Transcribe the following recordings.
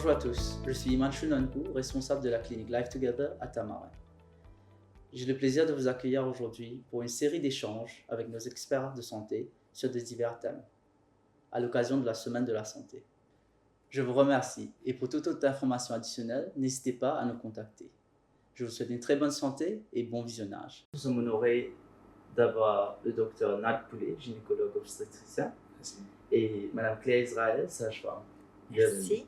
Bonjour à tous, je suis Himanshu Nanku, responsable de la clinique Life Together à Tamarin. J'ai le plaisir de vous accueillir aujourd'hui pour une série d'échanges avec nos experts de santé sur des divers thèmes, à l'occasion de la Semaine de la Santé. Je vous remercie et pour toute autre information additionnelle, n'hésitez pas à nous contacter. Je vous souhaite une très bonne santé et bon visionnage. Nous sommes honorés d'avoir le docteur Nad Poulet, gynécologue obstétricien, et Madame Claire Israël, sage-femme. Merci.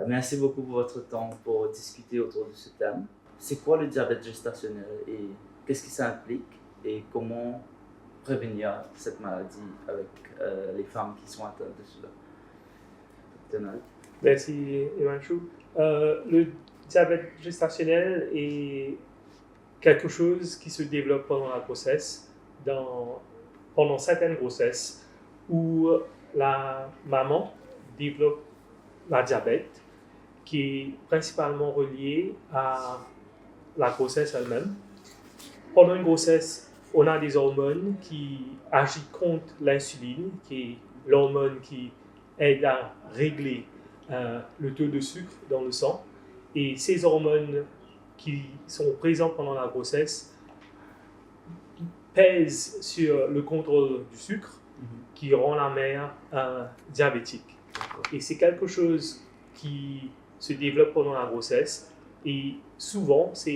Merci beaucoup pour votre temps pour discuter autour de ce thème. C'est quoi le diabète gestationnel et qu'est-ce que ça implique et comment prévenir cette maladie avec les femmes qui sont atteintes de cela? Merci Himanshu. Le diabète gestationnel est quelque chose qui se développe pendant la grossesse, pendant certaines grossesses où la maman développe la diabète qui est principalement reliée à la grossesse elle-même. Pendant une grossesse, on a des hormones qui agissent contre l'insuline, qui est l'hormone qui aide à régler le taux de sucre dans le sang. Et ces hormones qui sont présentes pendant la grossesse pèsent sur le contrôle du sucre qui rend la mère diabétique. Et c'est quelque chose qui se développe pendant la grossesse et souvent ça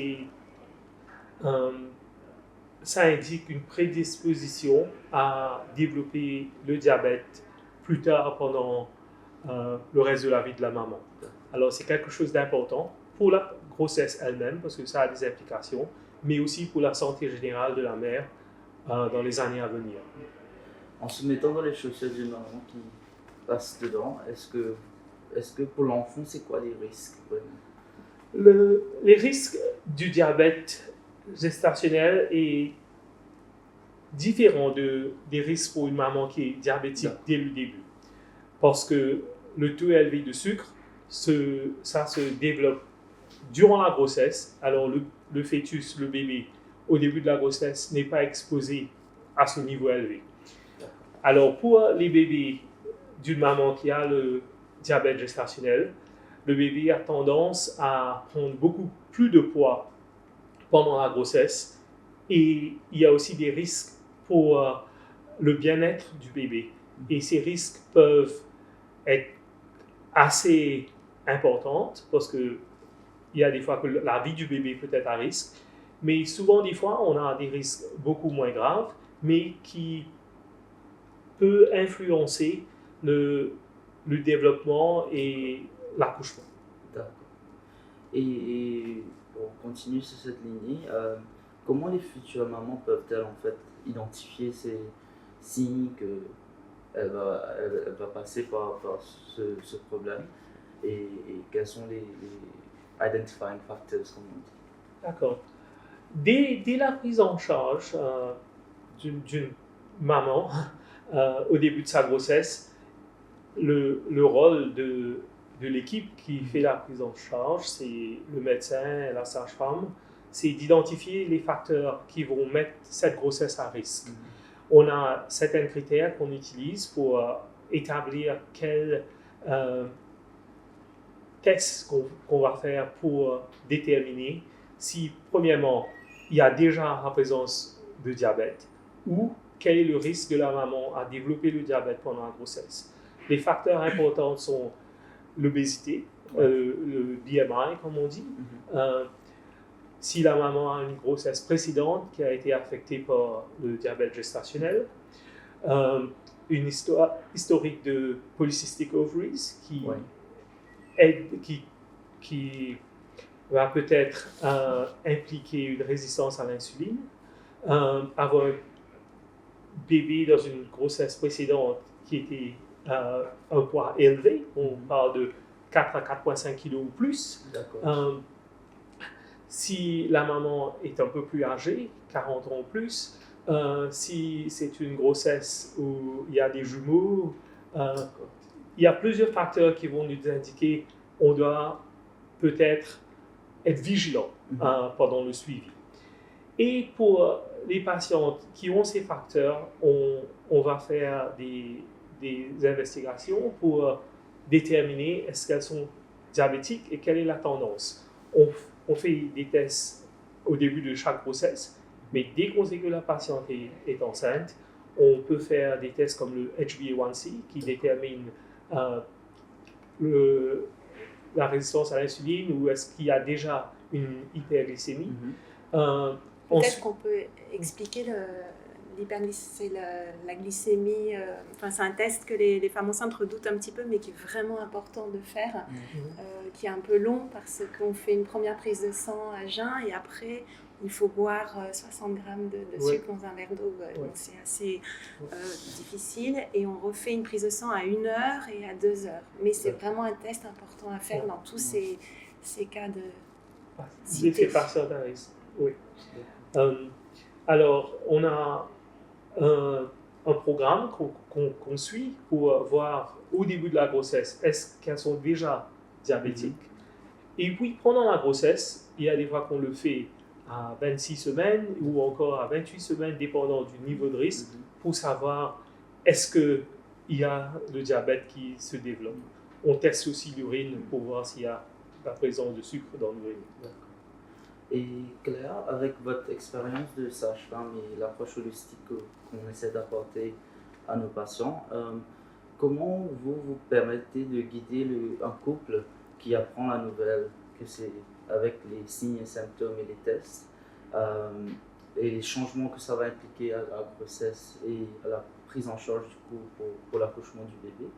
indique une prédisposition à développer le diabète plus tard pendant le reste de la vie de la maman. Alors c'est quelque chose d'important pour la grossesse elle-même parce que ça a des implications, mais aussi pour la santé générale de la mère dans les années à venir. En se mettant dans les chaussures d'une maman qui passe dedans, est-ce que pour l'enfant, c'est quoi les risques vraiment? Les risques du diabète gestationnel est différent des risques pour une maman qui est diabétique dès le début. Parce que le taux élevé de sucre, ça se développe durant la grossesse. Alors le fœtus, le bébé, au début de la grossesse, n'est pas exposé à ce niveau élevé. Alors pour les bébés d'une maman qui a le diabète gestationnel, le bébé a tendance à prendre beaucoup plus de poids pendant la grossesse et il y a aussi des risques pour le bien-être du bébé. Et ces risques peuvent être assez importants parce qu'il y a des fois que la vie du bébé peut être à risque, mais souvent des fois on a des risques beaucoup moins graves, mais qui peut influencer le développement et l'accouchement. D'accord. Et pour continuer sur cette lignée, comment les futures mamans peuvent-elles en fait identifier ces signes qu'elle va passer par ce problème et quels sont les identifying factors, comme on dit? D'accord. Dès la prise en charge d'une maman au début de sa grossesse, le rôle de l'équipe qui fait la prise en charge, c'est le médecin et la sage-femme, c'est d'identifier les facteurs qui vont mettre cette grossesse à risque. On a certains critères qu'on utilise pour établir quel test qu'on va faire pour déterminer si, premièrement, il y a déjà la présence de diabète ou quel est le risque de la maman à développer le diabète pendant la grossesse. Les facteurs importants sont l'obésité, le BMI comme on dit, si la maman a une grossesse précédente qui a été affectée par le diabète gestationnel, une historique de polycystic ovaries qui va peut-être impliquer une résistance à l'insuline, avoir un bébé dans une grossesse précédente qui était un poids élevé, on parle de 4 à 4,5 kg ou plus. Si la maman est un peu plus âgée, 40 ans ou plus, si c'est une grossesse où il y a des jumeaux, il y a plusieurs facteurs qui vont nous indiquer qu'on doit peut-être être vigilant pendant le suivi. Et pour les patientes qui ont ces facteurs, on va faire des investigations pour déterminer est-ce qu'elles sont diabétiques et quelle est la tendance. On fait des tests au début de chaque grossesse, mais dès qu'on sait que la patiente est enceinte, on peut faire des tests comme le HbA1c qui détermine la résistance à l'insuline ou est-ce qu'il y a déjà une hyperglycémie. Peut-être qu'on peut expliquer la glycémie. C'est un test que les femmes enceintes redoutent un petit peu, mais qui est vraiment important de faire, qui est un peu long parce qu'on fait une première prise de sang à jeun et après il faut boire 60 grammes de sucre dans un verre d'eau. Donc c'est assez difficile et on refait une prise de sang à 1 heure et à 2 heures. Mais c'est vraiment un test important à faire dans tous ces cas de L'effet patiente à risque. Oui. Alors, on a un programme qu'on suit pour voir au début de la grossesse, est-ce qu'elles sont déjà diabétiques. Et puis, pendant la grossesse, il y a des fois qu'on le fait à 26 semaines ou encore à 28 semaines, dépendant du niveau de risque, pour savoir est-ce qu'il y a le diabète qui se développe. On teste aussi l'urine pour voir s'il y a la présence de sucre dans l'urine. Et Claire, avec votre expérience de sage-femme et l'approche holistique qu'on essaie d'apporter à nos patients, comment vous permettez de guider un couple qui apprend la nouvelle, que c'est avec les signes et symptômes et les tests, et les changements que ça va impliquer à la grossesse et à la prise en charge du coup pour l'accouchement du bébé.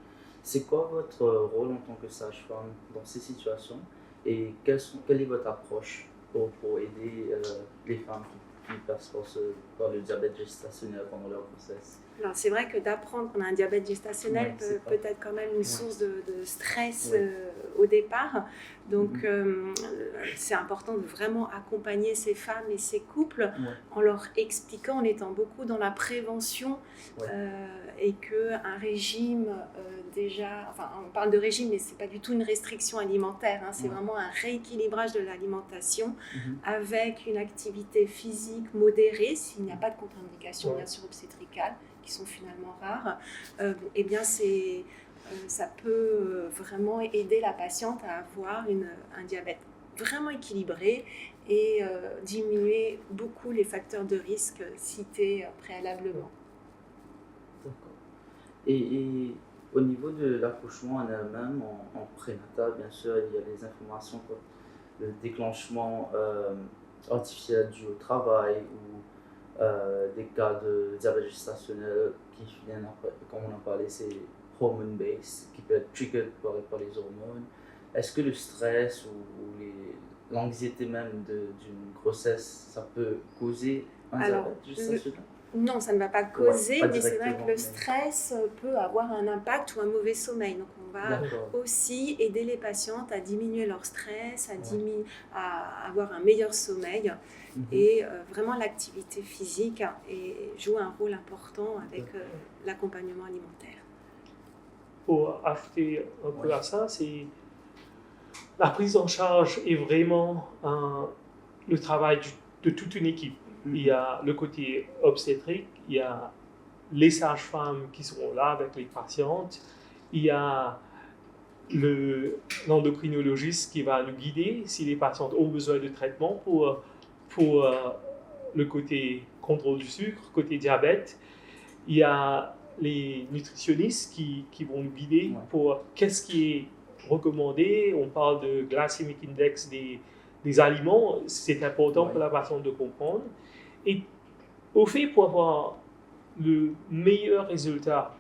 C'est quoi votre rôle en tant que sage-femme dans ces situations et quelle est votre approche pour aider les femmes qui passent par le diabète gestationnel pendant leur grossesse? Alors c'est vrai que d'apprendre qu'on a un diabète gestationnel peut être quand même une source de stress au départ. Donc c'est important de vraiment accompagner ces femmes et ces couples en leur expliquant, en étant beaucoup dans la prévention et qu'un régime on parle de régime mais c'est pas du tout une restriction alimentaire, c'est vraiment un rééquilibrage de l'alimentation avec une activité physique modérée s'il n'y a pas de contre-indication bien sûr obstétricale qui sont finalement rares, eh bien ça peut vraiment aider la patiente à avoir un diabète vraiment équilibré et diminuer beaucoup les facteurs de risque cités préalablement. D'accord. Et au niveau de l'accouchement en elle-même, en prénatal, bien sûr, il y a des informations comme le déclenchement artificiel dû au travail ou des cas de diabète gestationnel qui viennent après, comme on en parlait, c'est hormone-based, qui peut être triggered par les hormones. Est-ce que le stress ou l'anxiété même d'une grossesse, ça peut causer un diabète gestationnel? Non, ça ne va pas causer, mais c'est vrai que le stress peut avoir un impact ou un mauvais sommeil. Donc on va aussi aider les patientes à diminuer leur stress, à avoir un meilleur sommeil. Et vraiment l'activité physique joue un rôle important avec l'accompagnement alimentaire. Pour ajouter un peu à ça, la prise en charge est vraiment le travail de toute une équipe. Il y a le côté obstétrique, il y a les sages-femmes qui sont là avec les patientes, il y a l'endocrinologiste qui va nous guider si les patientes ont besoin de traitement pour le côté contrôle du sucre, côté diabète. Il y a les nutritionnistes qui vont nous guider pour qu'est-ce qui est recommandé. On parle de glycemic index des aliments, c'est important pour la patiente de comprendre. Et au fait, pour avoir le meilleur résultat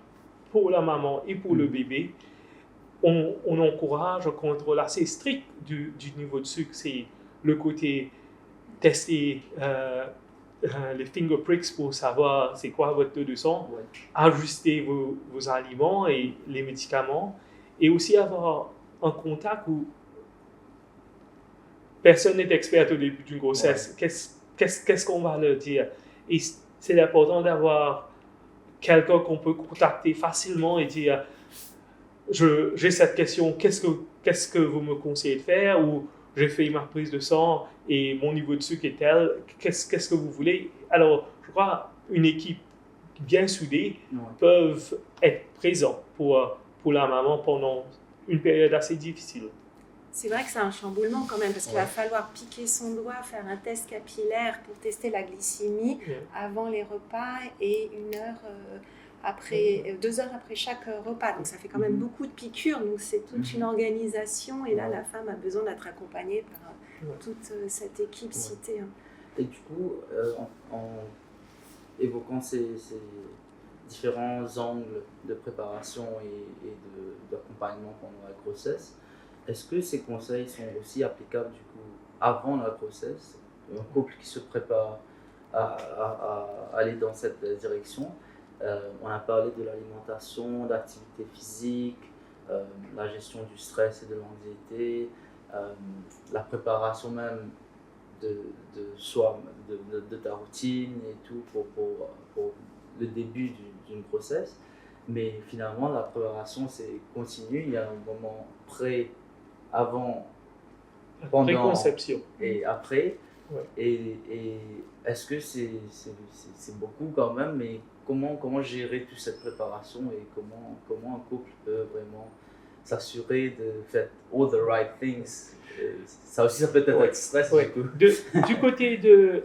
pour la maman et pour le bébé, on encourage un contrôle assez strict du niveau de sucre. C'est le côté tester les finger pricks pour savoir c'est quoi votre taux de sang, ajuster vos aliments et les médicaments, et aussi avoir un contact où personne n'est expert au début d'une grossesse. Qu'est-ce qu'on va leur dire? Et c'est important d'avoir quelqu'un qu'on peut contacter facilement et dire j'ai cette question, qu'est-ce que vous me conseillez de faire, ou j'ai fait ma prise de sang et mon niveau de sucre est tel, qu'est-ce que vous voulez? Alors, je crois une équipe bien soudée peuvent être présents pour la maman pendant une période assez difficile. C'est vrai que c'est un chamboulement quand même, parce qu'il va falloir piquer son doigt, faire un test capillaire pour tester la glycémie avant les repas et 1 heure après, 2 heures après chaque repas. Donc ça fait quand même beaucoup de piqûres, donc c'est toute une organisation. Et là, la femme a besoin d'être accompagnée par toute cette équipe citée. Et du coup, en évoquant ces différents angles de préparation et d'accompagnement pendant la grossesse, est-ce que ces conseils sont aussi applicables du coup avant la grossesse, un couple qui se prépare à aller dans cette direction? On a parlé de l'alimentation, d'activité physique, la gestion du stress et de l'anxiété, la préparation même de soi, de ta routine et tout pour le début d'une grossesse. Mais finalement, la préparation, c'est continu. Il y a un moment avant, pendant préconception et après. Ouais. Et est-ce que c'est beaucoup quand même, mais comment gérer toute cette préparation et comment un couple peut vraiment s'assurer de faire all the right things? Ça aussi, ça peut être stress du coup. Du côté de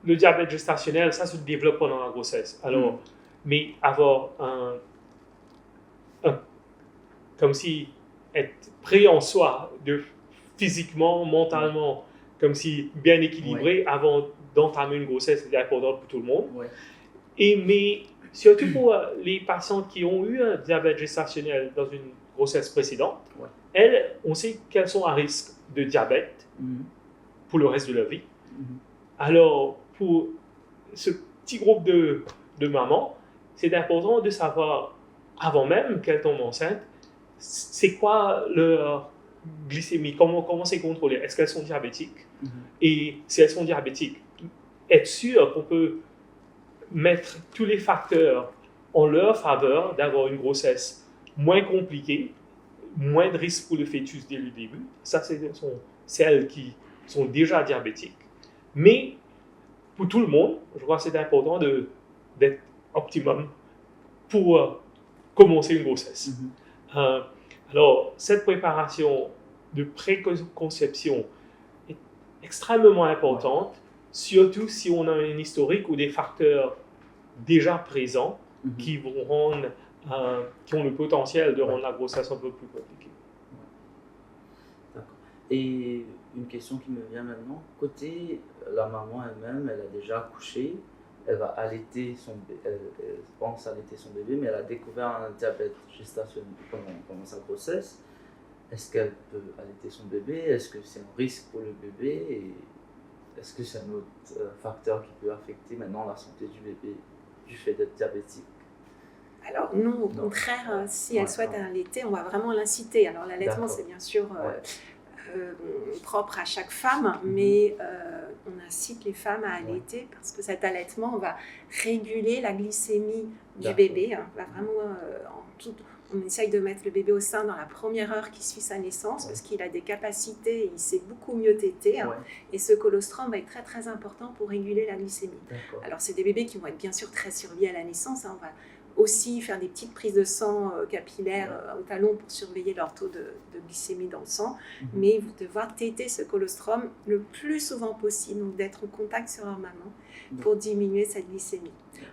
le diabète gestationnel, ça se développe pendant la grossesse. Alors, mais avoir comme si être prêt en soi, physiquement, mentalement, comme si bien équilibré avant d'entamer une grossesse, c'est important pour tout le monde. Mais surtout pour les patientes qui ont eu un diabète gestationnel dans une grossesse précédente, elles, on sait qu'elles sont à risque de diabète pour le reste de leur vie. Alors, pour ce petit groupe de mamans, c'est important de savoir, avant même qu'elles tombent enceintes, c'est quoi leur glycémie, comment c'est contrôlé, est-ce qu'elles sont diabétiques? Et si elles sont diabétiques, être sûr qu'on peut mettre tous les facteurs en leur faveur d'avoir une grossesse moins compliquée, moins de risques pour le fœtus dès le début. Ça, c'est celles qui sont déjà diabétiques. Mais pour tout le monde, je crois que c'est important d'être optimum pour commencer une grossesse. Alors, cette préparation de préconception est extrêmement importante, surtout si on a un historique ou des facteurs déjà présents qui vont rendre, qui ont le potentiel de rendre la grossesse un peu plus compliquée. D'accord. Et une question qui me vient maintenant, côté la maman elle-même, elle a déjà accouché, elle va allaiter elle pense allaiter son bébé, mais elle a découvert un diabète gestationnel pendant sa grossesse. Est-ce qu'elle peut allaiter son bébé? Est-ce que c'est un risque pour le bébé? Et est-ce que c'est un autre facteur qui peut affecter maintenant la santé du bébé du fait d'être diabétique? Alors non, au contraire, si elle souhaite allaiter, on va vraiment l'inciter. Alors l'allaitement, c'est bien sûr propre à chaque femme, mais on incite les femmes à allaiter parce que cet allaitement va réguler la glycémie du bébé. Va vraiment, on essaye de mettre le bébé au sein dans la première heure qui suit sa naissance parce qu'il a des capacités, il sait beaucoup mieux téter. Et ce colostrum va être très très important pour réguler la glycémie. Alors c'est des bébés qui vont être bien sûr très surveillés à la naissance. On va aussi faire des petites prises de sang capillaires au talon pour surveiller leur taux de glycémie dans le sang, mais ils vont devoir téter ce colostrum le plus souvent possible, donc d'être en contact sur leur maman pour diminuer cette glycémie.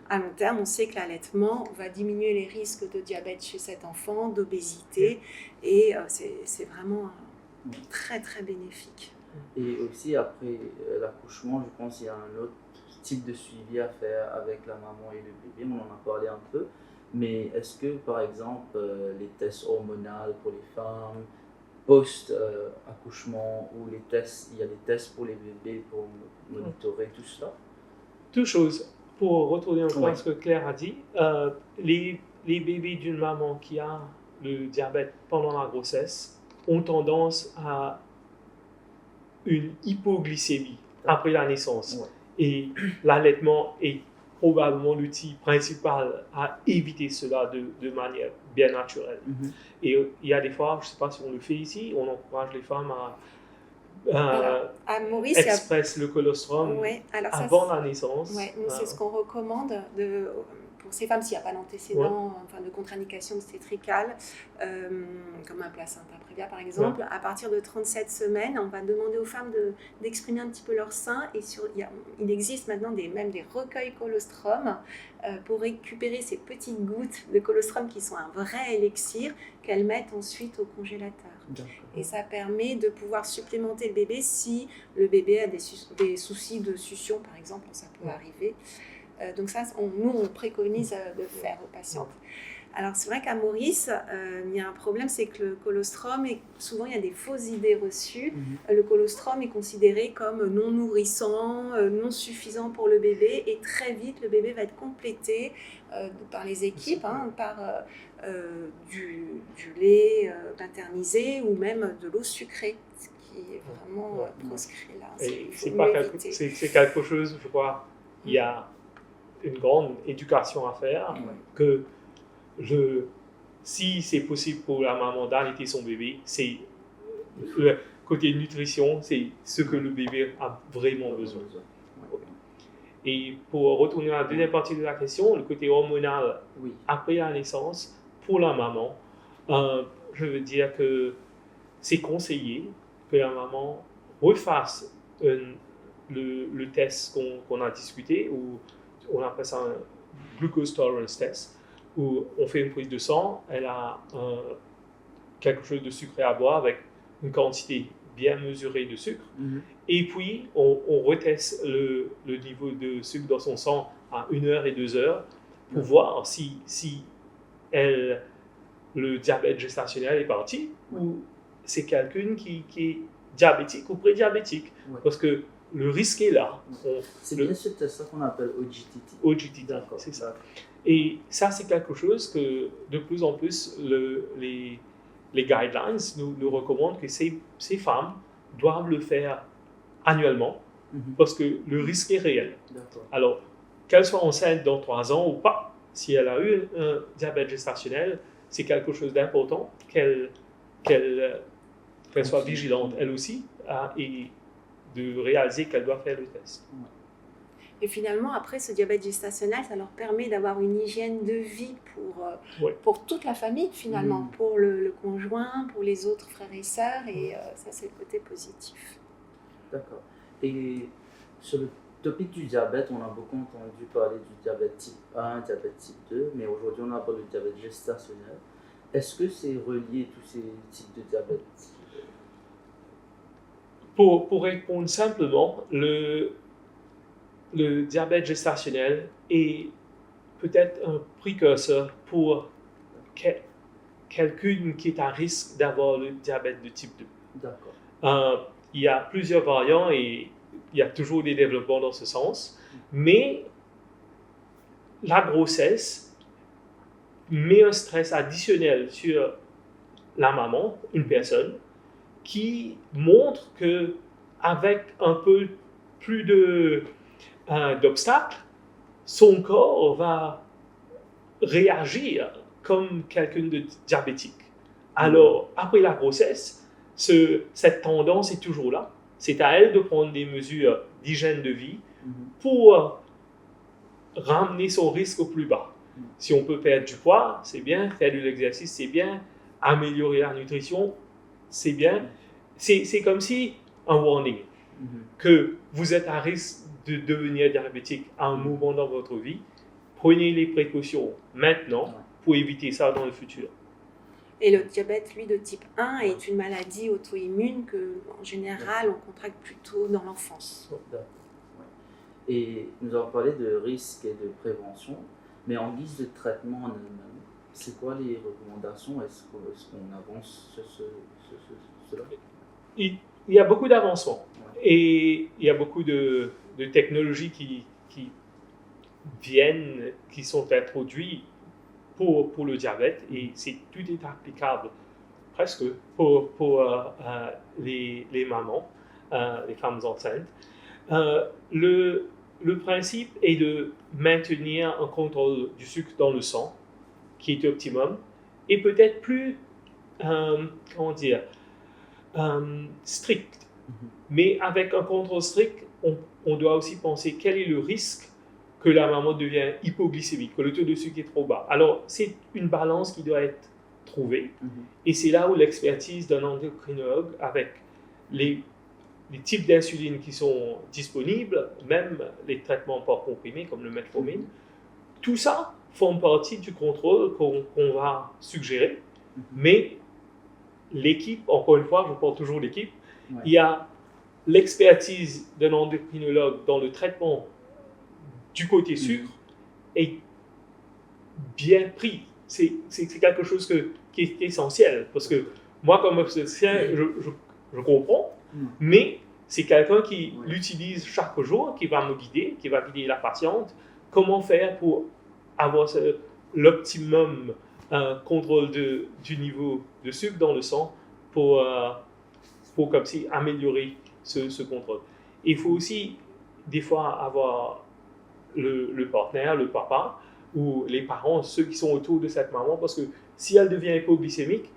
À long terme, on sait que l'allaitement va diminuer les risques de diabète chez cet enfant, d'obésité, et c'est vraiment très très bénéfique. Et aussi après l'accouchement, je pense qu'il y a un autre type de suivi à faire avec la maman et le bébé, on en a parlé un peu, mais est-ce que par exemple les tests hormonaux pour les femmes, post-accouchement, ou il y a des tests pour les bébés pour monitorer tout cela? Deux choses, pour retourner encore à ce que Claire a dit, les bébés d'une maman qui a le diabète pendant la grossesse ont tendance à une hypoglycémie après la naissance. Et l'allaitement est probablement l'outil principal à éviter cela de manière bien naturelle. Et il y a des fois, je ne sais pas si on le fait ici, on encourage les femmes à Maurice, express le colostrum avant la naissance. Nous, c'est ce qu'on recommande pour ces femmes, s'il n'y a pas d'antécédent, enfin, de contre-indication obstétricale, comme un placenta prévia par exemple, à partir de 37 semaines, on va demander aux femmes d'exprimer un petit peu leur sein. Et il existe maintenant même des recueils colostrum pour récupérer ces petites gouttes de colostrum qui sont un vrai élixir qu'elles mettent ensuite au congélateur. Et ça permet de pouvoir supplémenter le bébé si le bébé a des soucis de succion, par exemple, ça peut arriver. Donc ça, nous, on préconise de faire aux patientes. Alors c'est vrai qu'à Maurice, il y a un problème, c'est que le colostrum, souvent il y a des fausses idées reçues. Le colostrum est considéré comme non nourrissant, non suffisant pour le bébé, et très vite le bébé va être complété par les équipes, par du lait maternisé ou même de l'eau sucrée, ce qui est vraiment proscrit là. C'est quelque chose, je crois, il y a une grande éducation à faire, que si c'est possible pour la maman d'allaiter son bébé, c'est le côté nutrition, c'est ce que le bébé a vraiment besoin. Et pour retourner à la deuxième partie de la question, le côté hormonal après la naissance, pour la maman, je veux dire que c'est conseillé que la maman refasse le test qu'on a discuté, ou on appelle ça un glucose tolerance test, où on fait une prise de sang, elle a quelque chose de sucré à boire avec une quantité bien mesurée de sucre, et puis on reteste le niveau de sucre dans son sang à 1 heure et 2 heures pour voir si le diabète gestationnel est parti, ou c'est quelqu'un qui est diabétique ou prédiabétique, parce que le risque est là. C'est bien ce test qu'on appelle OGTT. OGTT, d'accord, c'est ça. Et ça, c'est quelque chose que de plus en plus, les guidelines nous recommandent que ces femmes doivent le faire annuellement, parce que le risque est réel. Alors, qu'elle soit enceinte dans 3 ans ou pas, si elle a eu un diabète gestationnel, c'est quelque chose d'important qu'elle soit vigilante, elle aussi, et de réaliser qu'elle doit faire le test. Et finalement, après, ce diabète gestationnel, ça leur permet d'avoir une hygiène de vie pour toute la famille, finalement, pour le conjoint, pour les autres frères et sœurs, et ça, c'est le côté positif. D'accord. Et sur le topic du diabète, on a beaucoup entendu parler du diabète type 1, diabète type 2, mais aujourd'hui, on a parlé du diabète gestationnel. Est-ce que c'est relié, tous ces types de diabète? Pour répondre simplement, le diabète gestationnel est peut-être un précurseur pour quelqu'un qui est à risque d'avoir le diabète de type 2. D'accord. Il y a plusieurs variants et il y a toujours des développements dans ce sens, mais la grossesse met un stress additionnel sur la maman, une personne, qui montre que avec un peu plus d'obstacles, son corps va réagir comme quelqu'un de diabétique. Alors, après la grossesse, cette tendance est toujours là. C'est à elle de prendre des mesures d'hygiène de vie pour ramener son risque au plus bas. Si on peut perdre du poids, c'est bien. Faire de l'exercice, c'est bien. Améliorer la nutrition, c'est bien. C'est comme si un warning, que vous êtes à risque de devenir diabétique à un moment dans votre vie. Prenez les précautions maintenant pour éviter ça dans le futur. Et le diabète, lui, de type 1 est une maladie auto-immune que, en général, on contracte plutôt dans l'enfance. Et nous avons parlé de risque et de prévention, mais en guise de traitement en elle-même, c'est quoi les recommandations? Est-ce qu'on avance sur cela? Il y a beaucoup d'avancements et il y a beaucoup de technologies qui viennent, qui sont introduites pour le diabète, et tout est applicable presque pour les mamans, les femmes enceintes. Le principe est de maintenir un contrôle du sucre dans le sang qui est optimum et peut-être plus, strict. Mais avec un contrôle strict, on doit aussi penser quel est le risque que la maman devient hypoglycémique, que le taux de sucre est trop bas. Alors, c'est une balance qui doit être trouvée. Et c'est là où l'expertise d'un endocrinologue, avec les types d'insuline qui sont disponibles, même les traitements par comprimés comme le metformine, tout ça forme partie du contrôle qu'on va suggérer. Mais l'équipe, encore une fois, je parle toujours d'équipe, il y a l'expertise d'un endocrinologue dans le traitement du côté sucre est bien pris. C'est quelque chose qui est essentiel. Parce que moi, comme obstétricien, je comprends, mais c'est quelqu'un qui l'utilise chaque jour, qui va me guider, qui va guider la patiente. Comment faire pour avoir l'optimum contrôle du niveau de sucre dans le sang pour comme si améliorer ce contrôle. Il faut aussi des fois avoir le partenaire, le papa ou les parents, ceux qui sont autour de cette maman, parce que si elle devient hypoglycémique,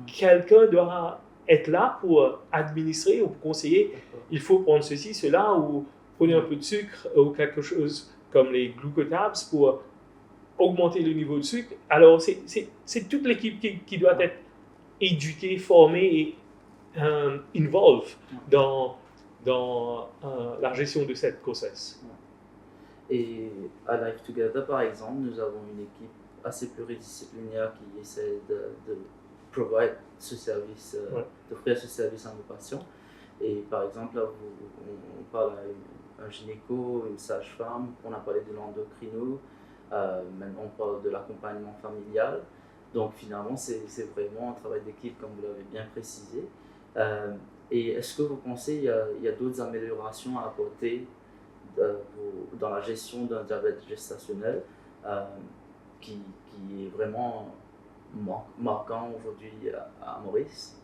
quelqu'un doit être là pour administrer ou pour conseiller. Il faut prendre ceci, cela, ou prenez un peu de sucre ou quelque chose comme les glucotabs pour augmenter le niveau de sucre. Alors, c'est toute l'équipe qui doit être éduquée, formée et involved dans la gestion de cette grossesse. Et à Life Together, par exemple, nous avons une équipe assez pluridisciplinaire qui essaie de provide ce service, d'offrir ce service à nos patients. Et par exemple, là, on parle à un gynéco, une sage-femme, on a parlé de l'endocrino, maintenant on parle de l'accompagnement familial. Donc finalement, c'est vraiment un travail d'équipe, comme vous l'avez bien précisé. Et est-ce que vous pensez qu'il y a d'autres améliorations à apporter dans la gestion d'un diabète gestationnel qui est vraiment marquant aujourd'hui à Maurice?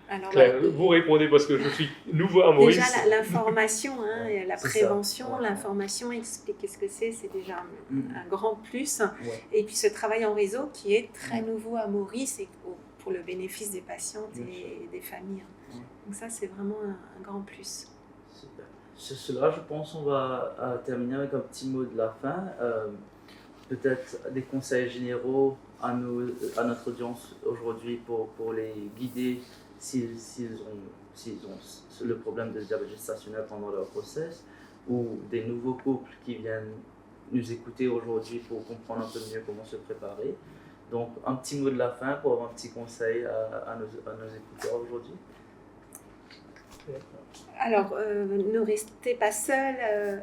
Alors, Claire, vous répondez parce que je suis nouveau à Maurice. Déjà, l'information, la prévention, l'information, expliquer ce que c'est déjà un grand plus. Et puis ce travail en réseau qui est très nouveau à Maurice et pour le bénéfice des patientes et des familles. Donc ça, c'est vraiment un grand plus. Super. Sur cela, je pense qu'on va terminer avec un petit mot de la fin. Peut-être des conseils généraux à notre audience aujourd'hui pour les guider s'ils ont le problème de diabète gestationnel pendant leur grossesse, ou des nouveaux couples qui viennent nous écouter aujourd'hui pour comprendre un peu mieux comment se préparer. Donc un petit mot de la fin pour avoir un petit conseil à nos écouteurs aujourd'hui. Alors, ne restez pas seul,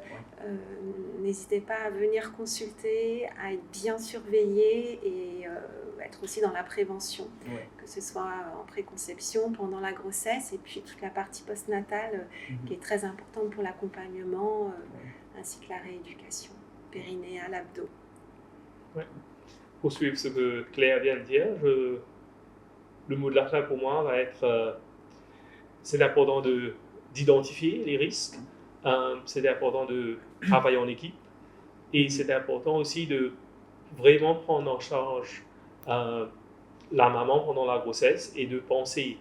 n'hésitez pas à venir consulter, à être bien surveillé et être aussi dans la prévention, que ce soit en préconception, pendant la grossesse et puis toute la partie postnatale qui est très importante pour l'accompagnement ainsi que la rééducation périnéale, abdos. Pour suivre ce que Claire vient de dire, le mot de la fin pour moi va être c'est important d'identifier les risques, c'est important de travailler en équipe et c'est important aussi de vraiment prendre en charge la maman pendant la grossesse et de penser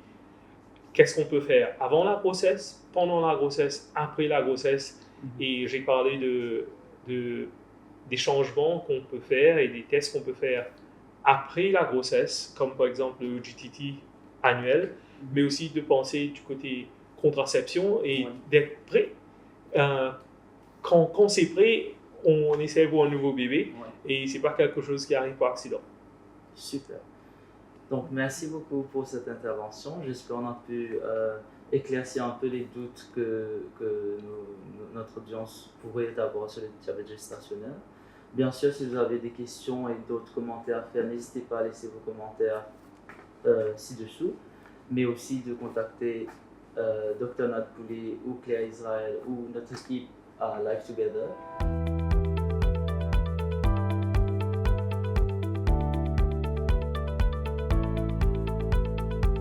qu'est-ce qu'on peut faire avant la grossesse, pendant la grossesse, après la grossesse. Et j'ai parlé des changements qu'on peut faire et des tests qu'on peut faire après la grossesse, comme par exemple le GTT annuel, mais aussi de penser du côté contraception et d'être prêt. Quand c'est prêt, on essaie de voir un nouveau bébé et c'est pas quelque chose qui arrive par accident. Super. Donc merci beaucoup pour cette intervention. J'espère qu'on a pu éclaircir un peu les doutes que notre audience pourrait avoir sur le diabète gestationnel. Bien sûr, si vous avez des questions et d'autres commentaires à faire, n'hésitez pas à laisser vos commentaires ci-dessous, mais aussi de contacter Dr Nat Poulet ou Claire Israël ou notre équipe à Life Together.